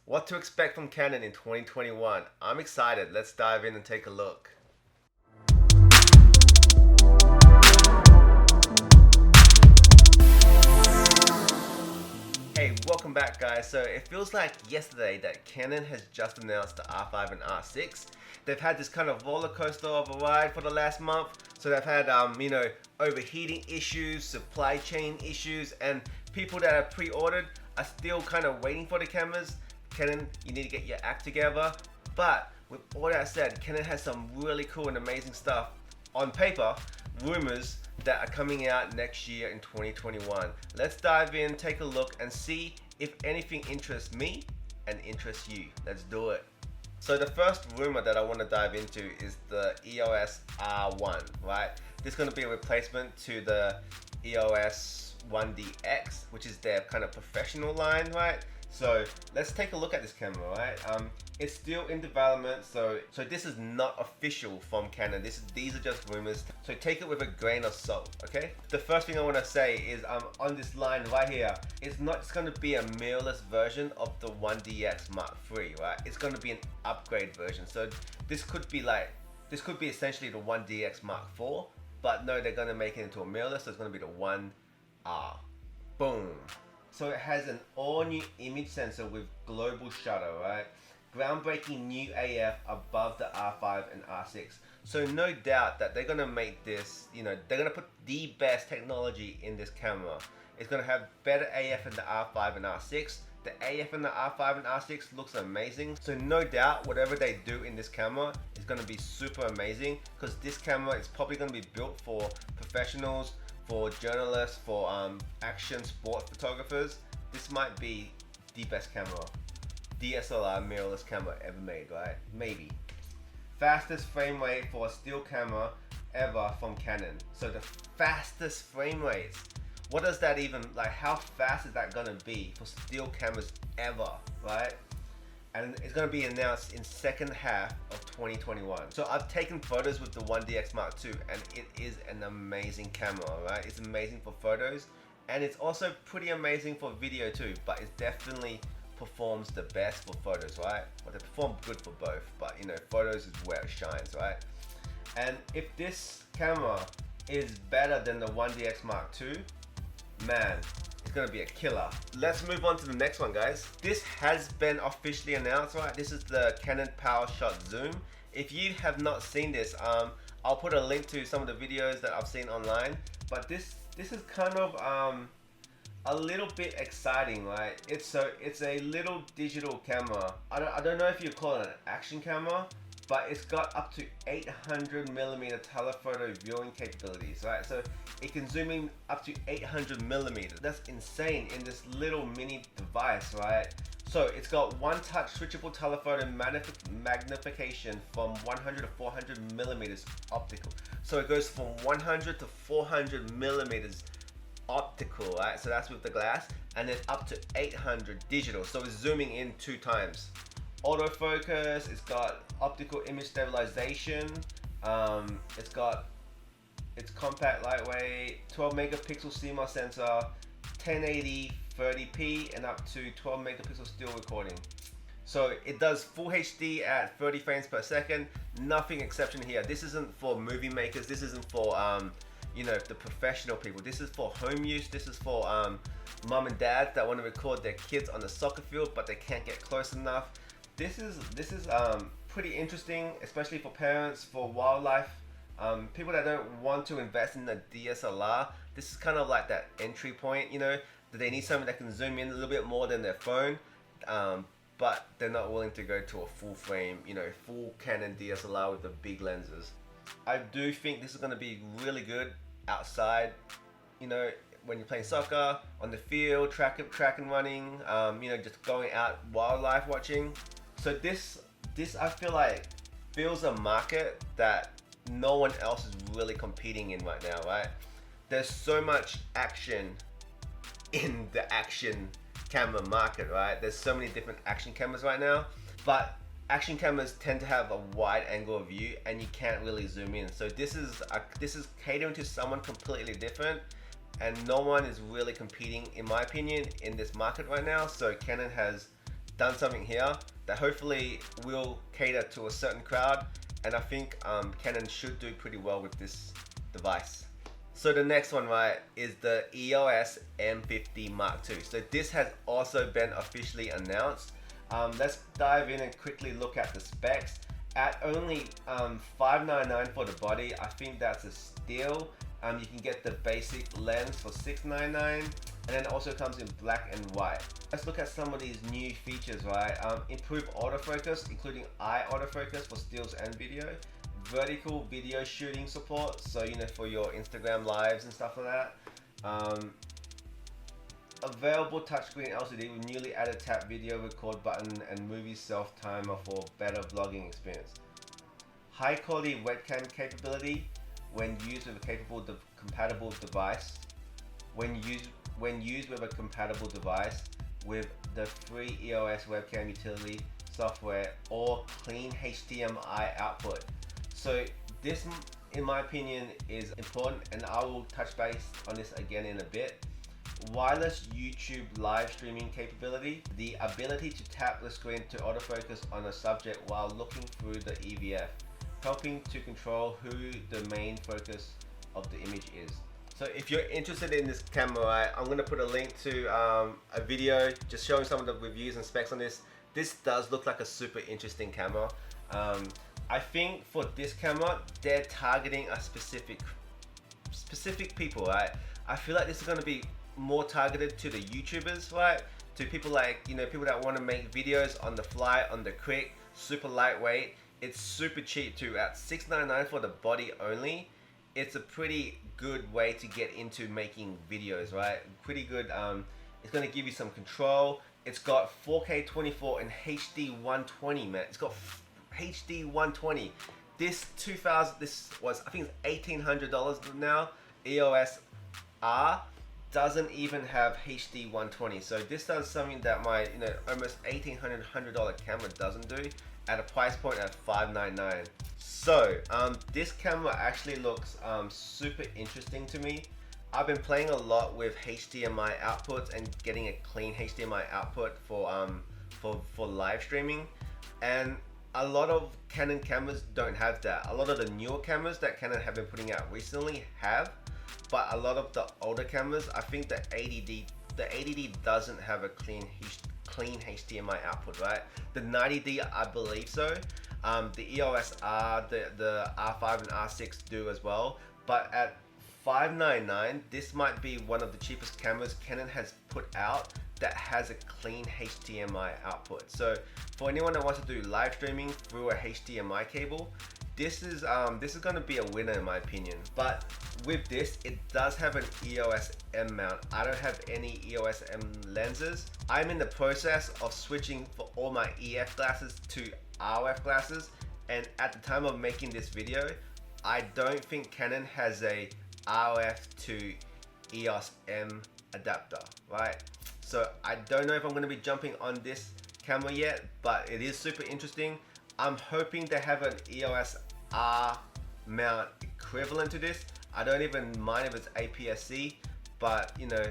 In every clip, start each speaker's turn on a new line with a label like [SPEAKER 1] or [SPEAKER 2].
[SPEAKER 1] What to expect from Canon in 2021? I'm excited. Let's dive in and take a look. Hey, welcome back guys. So it feels like yesterday that Canon has just announced the R5 and R6. They've had this kind of roller coaster of a ride for the last month. So they've had, overheating issues, supply chain issues, and people that have pre-ordered are still kind of waiting for the cameras. Canon, you need to get your act together. But with all that said, Canon has some really cool and amazing stuff on paper, rumors that are coming out next year in 2021. Let's dive in, take a look, and see if anything interests me and interests you. Let's do it. So the first rumor that I want to dive into is the EOS R1, right? This is going to be a replacement to the EOS 1DX, which is their kind of professional line, right? So let's take a look at this camera, right? It's still in development, so this is not official from Canon. These are just rumors, so take it with a grain of salt, okay? The first thing I want to say is on this line right here, it's not just going to be a mirrorless version of the 1DX Mark III, right? It's going to be an upgrade version. So this could be essentially the 1DX Mark IV, but no, they're going to make it into a mirrorless, so it's going to be the 1R. Boom. So it has an all new image sensor with global shutter, right? Groundbreaking new AF above the R5 and R6. So no doubt that they're gonna make this, they're gonna put the best technology in this camera. It's gonna have better AF in the R5 and R6. The AF in the R5 and R6 looks amazing. So no doubt whatever they do in this camera is gonna be super amazing, because this camera is probably gonna be built for professionals, for journalists, for action sport photographers. This might be the best camera, DSLR mirrorless camera ever made, right? Maybe. Fastest frame rate for a still camera ever from Canon. So the fastest frame rates. What does that even, how fast is that gonna be for still cameras ever, right? And it's going to be announced in second half of 2021. So I've taken photos with the 1DX Mark II, and it is an amazing camera, right? It's amazing for photos, and it's also pretty amazing for video too, but it definitely performs the best for photos, right? Well, they perform good for both, but photos is where it shines, right? And if this camera is better than the 1DX Mark II, man, it's gonna be a killer. Let's move on to the next one, guys. This has been officially announced, right? This is the Canon PowerShot Zoom. If you have not seen this, I'll put a link to some of the videos that I've seen online. But this is kind of a little bit exciting, right? It's a little digital camera. I don't know if you call it an action camera, but it's got up to 800mm telephoto viewing capabilities, right? So it can zoom in up to 800mm. That's insane in this little mini device, right? So it's got one touch switchable telephoto magnification from 100 to 400mm optical. So it goes from 100 to 400mm optical, right? So that's with the glass, and then up to 800 digital. So it's zooming in 2 times. Autofocus, it's got optical image stabilization, it's compact, lightweight, 12 megapixel CMOS sensor, 1080 30p, and up to 12 megapixel still recording. So it does full HD at 30 frames per second. Nothing exceptional here. This isn't for movie makers. This isn't for the professional people. This is for home use. This is for mom and dads that want to record their kids on the soccer field, but they can't get close enough. This is pretty interesting, especially for parents, for wildlife, people that don't want to invest in the DSLR. This is kind of like that entry point, that they need something that can zoom in a little bit more than their phone, but they're not willing to go to a full frame, full Canon DSLR with the big lenses. I do think this is going to be really good outside, when you're playing soccer, on the field, track and running, just going out wildlife watching. So this I feel like fills a market that no one else is really competing in right now, right? There's so much action in the action camera market, right? There's so many different action cameras right now, but action cameras tend to have a wide angle of view and you can't really zoom in. So this is catering to someone completely different, and no one is really competing, in my opinion, in this market right now. So Canon has done something here that hopefully will cater to a certain crowd, and I think Canon should do pretty well with this device. So the next one, right, is the EOS M50 Mark II. So this has also been officially announced. Let's dive in and quickly look at the specs. At only $599 for the body, I think that's a steal. You can get the basic lens for $699, and then it also comes in black and white. Let's look at some of these new features, right? Improved autofocus, including eye autofocus for stills and video. Vertical video shooting support, so you know, for your Instagram lives and stuff like that. Available touchscreen LCD with newly added tap video record button and movie self timer for better vlogging experience. High quality webcam capability when used with a compatible device. When used with a compatible device with the free EOS webcam utility software or clean HDMI output. So this, in my opinion, is important, and I will touch base on this again in a bit. Wireless YouTube live streaming capability, the ability to tap the screen to autofocus on a subject while looking through the EVF, helping to control who the main focus of the image is. So if you're interested in this camera, right, I'm going to put a link to a video just showing some of the reviews and specs on this. This does look like a super interesting camera. I think for this camera, they're targeting a specific people, right? I feel like this is going to be more targeted to the YouTubers, right? To people like, you know, people that want to make videos on the fly, on the quick, super lightweight. It's super cheap too, at $699 for the body only. It's a pretty good way to get into making videos, right? Pretty good. It's going to give you some control. It's got 4K 24 and HD 120, man. It's got HD 120. This was, I think it's $1,800 now. EOS R doesn't even have HD 120. So this does something that my, you know, almost $1,800 camera doesn't do at a price point at $599. So this camera actually looks super interesting to me. I've been playing a lot with HDMI outputs and getting a clean HDMI output for live streaming, and a lot of Canon cameras don't have that. A lot of the newer cameras that Canon have been putting out recently have, but a lot of the older cameras, I think the 80D doesn't have a clean HDMI output, right? The 90D, I believe so. The EOS R, the R5 and R6 do as well, but at $599, this might be one of the cheapest cameras Canon has put out that has a clean HDMI output. So for anyone that wants to do live streaming through a HDMI cable, this is going to be a winner in my opinion. But with this, it does have an EOS M mount. I don't have any EOS M lenses. I'm in the process of switching for all my EF glasses to RF glasses, and at the time of making this video, I don't think Canon has a RF to EOS M adapter, right? So I don't know if I'm going to be jumping on this camera yet, but it is super interesting. I'm hoping to have an EOS R mount equivalent to this. I don't even mind if it's APS-C, but you know,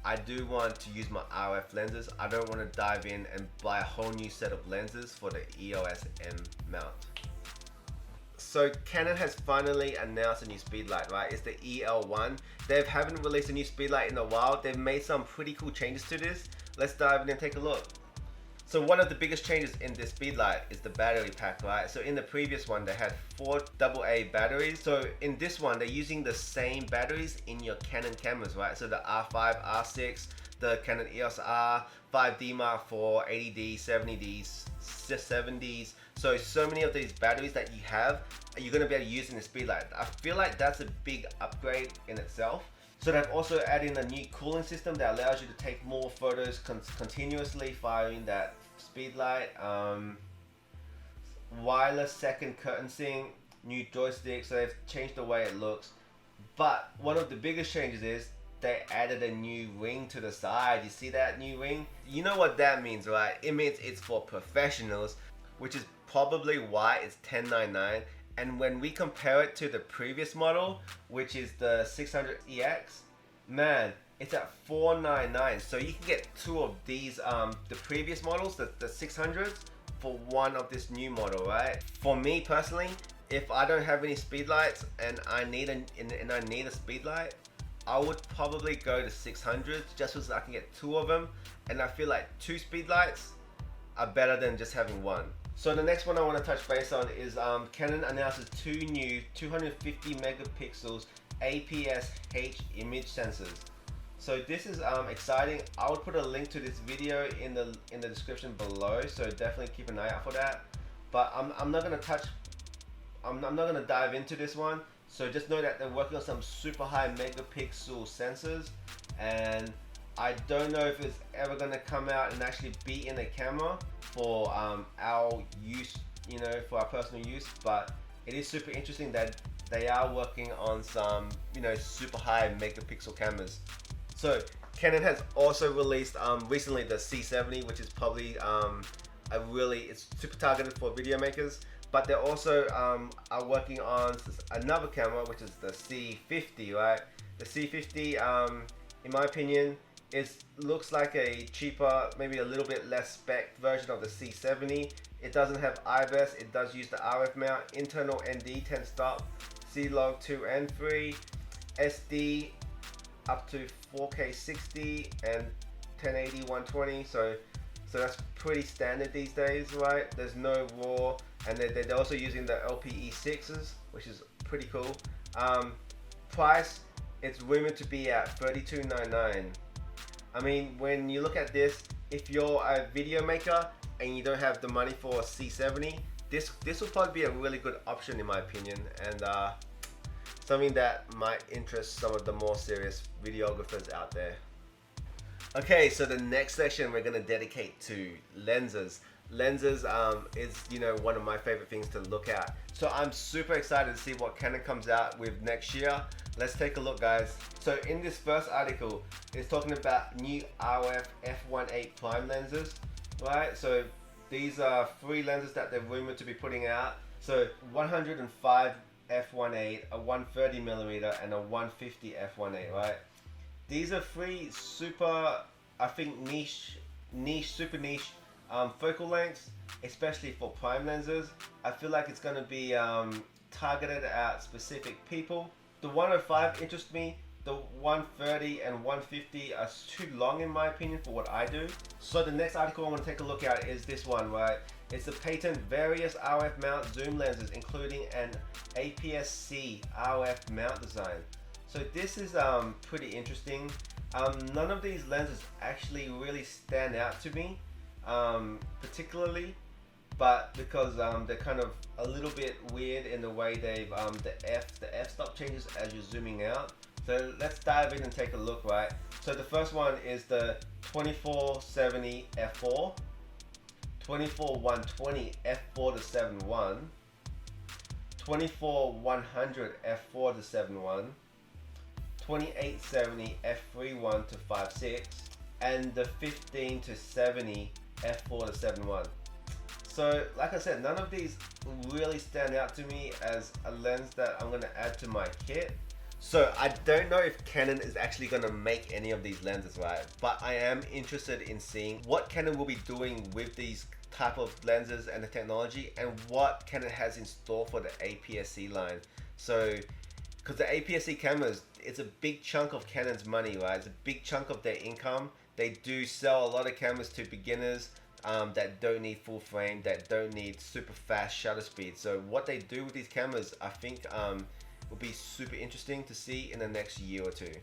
[SPEAKER 1] I do want to use my RF lenses. I don't want to dive in and buy a whole new set of lenses for the EOS M mount. So Canon has finally announced a new speedlight, right? It's the EL-1. They haven't released a new speedlight in a while. They've made some pretty cool changes to this. Let's dive in and take a look. So one of the biggest changes in this speedlight is the battery pack, right? So in the previous one, they had 4 AA batteries. So in this one, they're using the same batteries in your Canon cameras, right? So the R5, R6, the Canon EOS R, 5D Mark IV, 80D, 70Ds, 70s. So many of these batteries that you have, you're gonna be able to use in the speedlight. I feel like that's a big upgrade in itself. So they've also added in a new cooling system that allows you to take more photos continuously firing that speedlight. Wireless second curtain sync, new joystick, so they've changed the way it looks. But one of the biggest changes is they added a new ring to the side. You see that new ring? You know what that means, right? It means it's for professionals, which is probably why it's $1099. And when we compare it to the previous model, which is the 600EX, man, it's at $499. So you can get two of these, the previous models, the 600s, for one of this new model, right? For me personally, if I don't have any speedlights and I need a speedlight, I would probably go to 600s just so I can get two of them, and I feel like two speedlights are better than just having one. So the next one I want to touch base on is Canon announces two new 250 megapixels APS-H image sensors. So this is exciting. I would put a link to this video in the description below, so definitely keep an eye out for that. But I'm not gonna dive into this one. So just know that they're working on some super high megapixel sensors, and I don't know if it's ever gonna come out and actually be in a camera for our use, you know, for our personal use. But it is super interesting that they are working on some, you know, super high megapixel cameras. So Canon has also released recently the C70, which is probably it's super targeted for video makers. But they also are working on another camera, which is the C50, right? The C50, in my opinion, looks like a cheaper, maybe a little bit less spec version of the C70. It doesn't have IBIS. It does use the RF mount, internal ND 10 stop, C-Log 2 and 3, SD up to 4K 60 and 1080 120. So that's pretty standard these days, right? There's no RAW, and they're also using the LPE6s, which is pretty cool. Price, it's rumored to be at $32.99. I mean, when you look at this, if you're a video maker and you don't have the money for a C70, this will probably be a really good option in my opinion, and something that might interest some of the more serious videographers out there. Okay, so the next section we're going to dedicate to lenses. Lenses is, you know, one of my favorite things to look at. So I'm super excited to see what Canon comes out with next year. Let's take a look, guys. So in this first article, it's talking about new RF f1.8 prime lenses, right? So these are 3 lenses that they're rumored to be putting out. So 105 f1.8, a 130mm, and a 150 f1.8, right? These are 3 super, I think, super niche focal lengths, especially for prime lenses. I feel like it's going to be targeted at specific people. The 105 interests me. The 130 and 150 are too long in my opinion for what I do. So the next article I want to take a look at is this one, right? It's the patent various RF mount zoom lenses, including an APS-C RF mount design. So this is pretty interesting. None of these lenses actually really stand out to me, particularly, but because they're kind of a little bit weird in the way they've the f-stop changes as you're zooming out. So let's dive in and take a look, right? So the first one is the 2470 f4, 24120 f4 to 7.1, 24100 f4 to 7.1, 2870 f3.1 to 5.6, and the 15 to 70 f4 to 7.1. So like I said, none of these really stand out to me as a lens that I'm going to add to my kit. So I don't know if Canon is actually going to make any of these lenses, right? But I am interested in seeing what Canon will be doing with these type of lenses and the technology, and what Canon has in store for the APS-C line. So, because the APS-C cameras, it's a big chunk of Canon's money, right? It's a big chunk of their income. They do sell a lot of cameras to beginners that don't need full frame, that don't need super fast shutter speed. So what they do with these cameras, I think will be super interesting to see in the next year or two.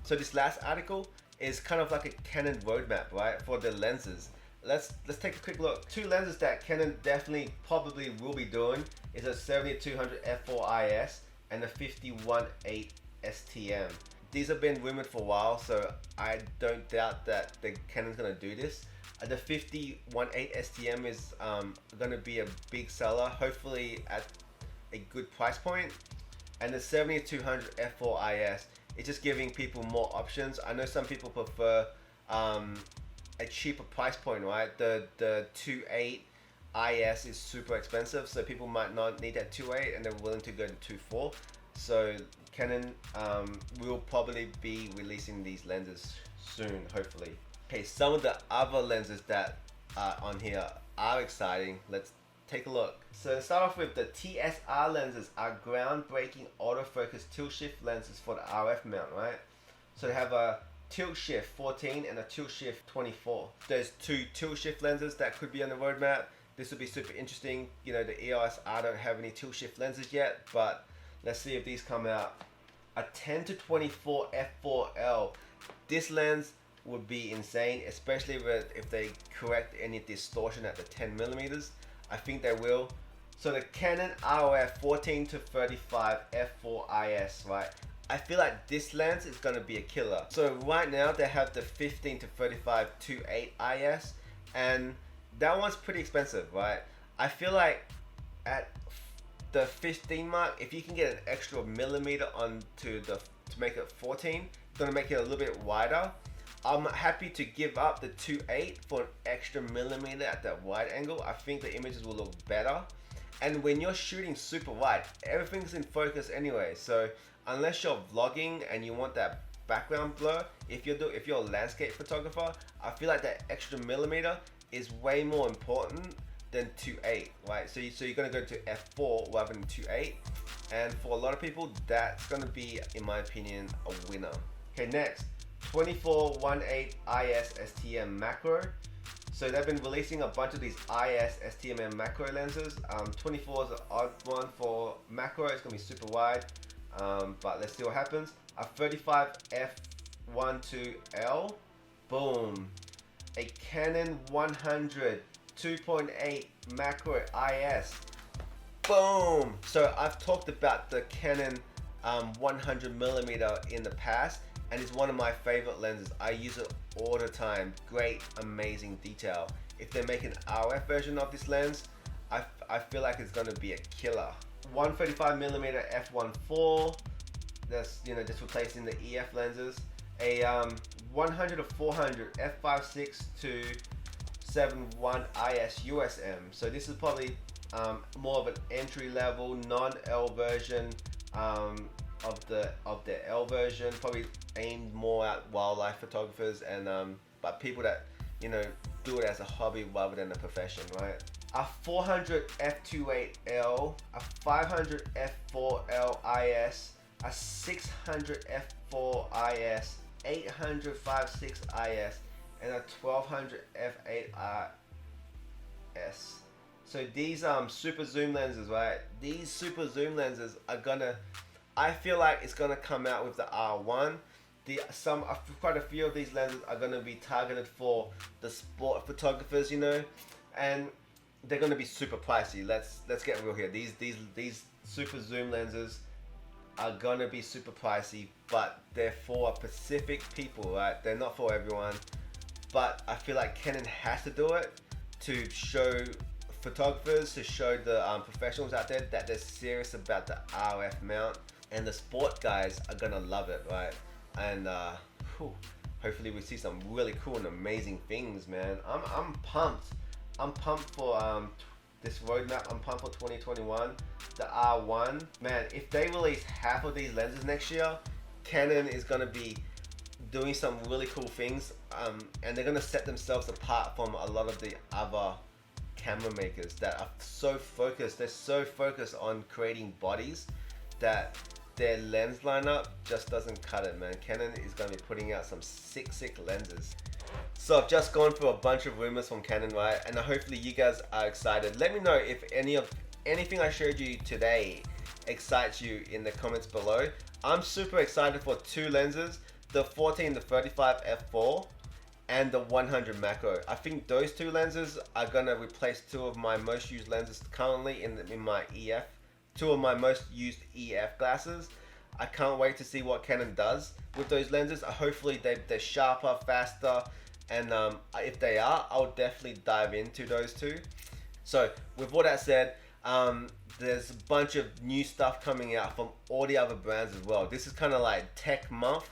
[SPEAKER 1] So this last article is kind of like a Canon roadmap, right, for the lenses. Let's take a quick look. 2 lenses that Canon definitely probably will be doing is a 70-200 f4 IS and a 50-1.8 STM. These have been rumored for a while, so I don't doubt that the Canon's gonna do this. The 50-1.8 STM is gonna be a big seller, hopefully at a good price point. And the 70-200 f4 IS, it's just giving people more options. I know some people prefer a cheaper price point, right? The 2.8 IS is super expensive, so people might not need that 2.8 and they're willing to go to 2.4. So Canon will probably be releasing these lenses soon, hopefully. Okay, some of the other lenses that are on here are exciting. Let's take a look. So to start off with, the TSR lenses are groundbreaking autofocus tilt shift lenses for the RF mount, right? So they have a tilt shift 14 and a tilt shift 24. There's two tilt shift lenses that could be on the roadmap. This will be super interesting. You know, the EOS R don't have any tilt shift lenses yet, but let's see if these come out. A 10 to 24 f4L. This lens would be insane, especially if they correct any distortion at the 10 millimeters. I think they will. So the Canon ROF 14 to 35 f4 IS, right? I feel like this lens is gonna be a killer. So right now they have the 15 to 35 2.8 IS, and that one's pretty expensive, right? I feel like at the 15 mark, if you can get an extra millimeter to make it 14, it's gonna make it a little bit wider. I'm happy to give up the 2.8 for an extra millimeter at that wide angle. I think the images will look better. And when you're shooting super wide, everything's in focus anyway. So unless you're vlogging and you want that background blur, if you're a landscape photographer, I feel like that extra millimeter is way more important than 2.8, right? So you're gonna go to f4 rather than 2.8, and for a lot of people, that's gonna be, in my opinion, a winner. Okay, next, 24-18 IS STM macro. So they've been releasing a bunch of these IS STM macro lenses. 24 is an odd one for macro. It's gonna be super wide, but let's see what happens. A 35 f1.2L, boom. A Canon 100 2.8 macro IS, boom. So I've talked about the Canon 100mm in the past, and it's one of my favorite lenses. I use it all the time. Great, amazing detail. If they make an RF version of this lens, I feel like it's gonna be a killer. 135mm f1.4, that's, you know, just replacing the EF lenses. A 100 to 400 f5.6 to 7.1 IS USM. So this is probably more of an entry level non-L version of the L version, probably aimed more at wildlife photographers and but people that, you know, do it as a hobby rather than a profession, right? A 400 f2.8L, a 500 f4L IS, a 600 f4 IS, 800 5.6 IS, and a 1200 f8 IS. So these super zoom lenses, right? These super zoom lenses are gonna, I feel like it's gonna come out with the R1. Quite a few of these lenses are gonna be targeted for the sport photographers, you know, and they're gonna be super pricey. Let's get real here. These super zoom lenses are gonna be super pricey, but they're for specific people, right? They're not for everyone. But I feel like Canon has to do it to show photographers, to show the professionals out there that they're serious about the RF mount, and the sport guys are gonna love it, right? And hopefully we see some really cool and amazing things, man. I'm pumped. I'm pumped for this roadmap. I'm pumped for 2021. The R1, man. If they release half of these lenses next year, Canon is gonna be doing some really cool things, and they're gonna set themselves apart from a lot of the other camera makers that are so focused. They're so focused on creating bodies that their lens lineup just doesn't cut it, man. Canon is gonna be putting out some sick lenses. So I've just gone through a bunch of rumors from Canon, right? And hopefully you guys are excited. Let me know if anything I showed you today excites you in the comments below. I'm super excited for two lenses, the 14 to 35 f4 and the 100 macro. I think those two lenses are gonna replace two of my most used lenses currently in my EF, two of my most used EF glasses. I can't wait to see what Canon does with those lenses. Hopefully they're sharper, faster, and if they are, I'll definitely dive into those two. So with all that said, there's a bunch of new stuff coming out from all the other brands as well. This is kind of like tech month.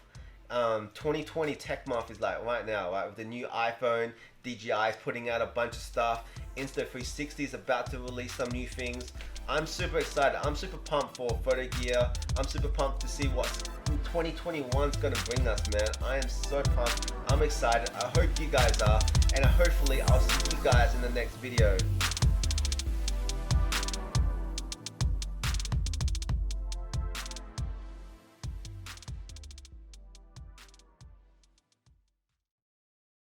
[SPEAKER 1] 2020 tech month is like right now, right? With the new iPhone, DJI is putting out a bunch of stuff. Insta360 is about to release some new things. I'm super excited. I'm super pumped for photo gear. I'm super pumped to see what 2021 is going to bring us, man. I am so pumped. I'm excited. I hope you guys are. And hopefully I'll see you guys in the next video.